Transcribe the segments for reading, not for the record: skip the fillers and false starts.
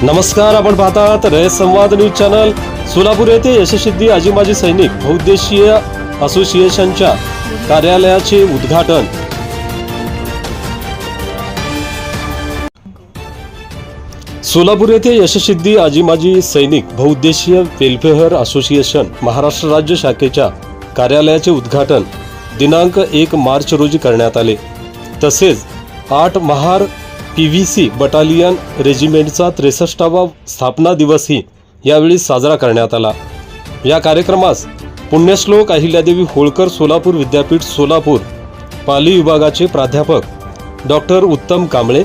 नमस्कार, आपण पाहतात रयत संवाद न्यूज चॅनल। सोलापूर येथे यशस्वी आजी माजी सैनिक बहुउद्देशीय असोसिएशनच्या कार्यालयाचे उद्घाटन। सोलापूर येथे यशस्वी आजी माजी सैनिक बहुउद्देशीय वेलफेअर असोसिएशन महाराष्ट्र राज्य शाखेच्या कार्यालयाचे उद्घाटन दिनांक 1 मार्च रोजी करण्यात आले। तसेच 8 महार PVC बटालियन रेजिमेंटचा 63वा स्थापना दिवसही यावेळी साजरा करण्यात आला। या कार्यक्रमास पुण्यश्लोक अहिल्यादेवी होळकर सोलापूर विद्यापीठ सोलापूर पाली विभागाचे प्राध्यापक डॉक्टर उत्तम कांबळे,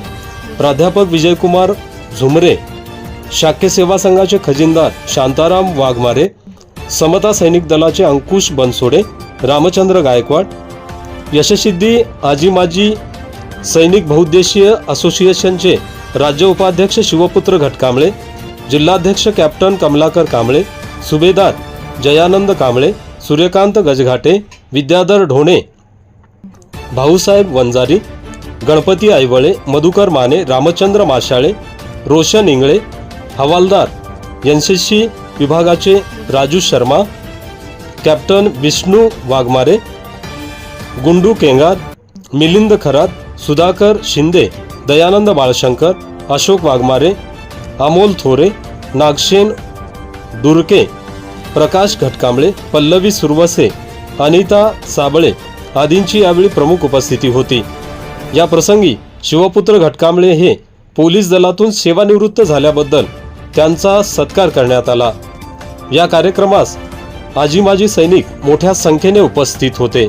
प्राध्यापक विजयकुमार झुमरे, शाखेय सेवा संघाचे खजिनदार शांताराम वाघमारे, समता सैनिक दलाचे अंकुश बनसोडे, रामचंद्र गायकवाड, यशस्वी आजी माजी सैनिक बहुउद्देशीय असोसिएशनचे राज्य उपाध्यक्ष शिवपुत्र घटकांबळे, जिल्हाध्यक्ष कॅप्टन कमलाकर कांबळे, सुभेदार जयानंद कांबळे, सूर्यकांत गजघाटे, विद्याधर ढोणे, भाऊसाहेब वंजारी, गणपती आईवळे, मधुकर माने, रामचंद्र माशाळे, रोशन इंगळे, हवालदार एनसीसी विभागाचे राजू शर्मा, कॅप्टन विष्णू वाघमारे, गुंडू केंगार, मिलिंद खरात, सुधाकर शिंदे, दयानंद बाळशंकर, अशोक वाघमारे, अमोल थोरे, नागशेन दुर्के, प्रकाश घटकांबळे, पल्लवी सुरवसे, अनिता साबळे आदींची यावेळी प्रमुख उपस्थिती होती। या प्रसंगी शिवपुत्र घटकांबळे हे पोलीस दलातून सेवानिवृत्त झाल्याबद्दल त्यांचा सत्कार करण्यात आला। या कार्यक्रमास आजी माजी सैनिक मोठ्या संख्येने उपस्थित होते।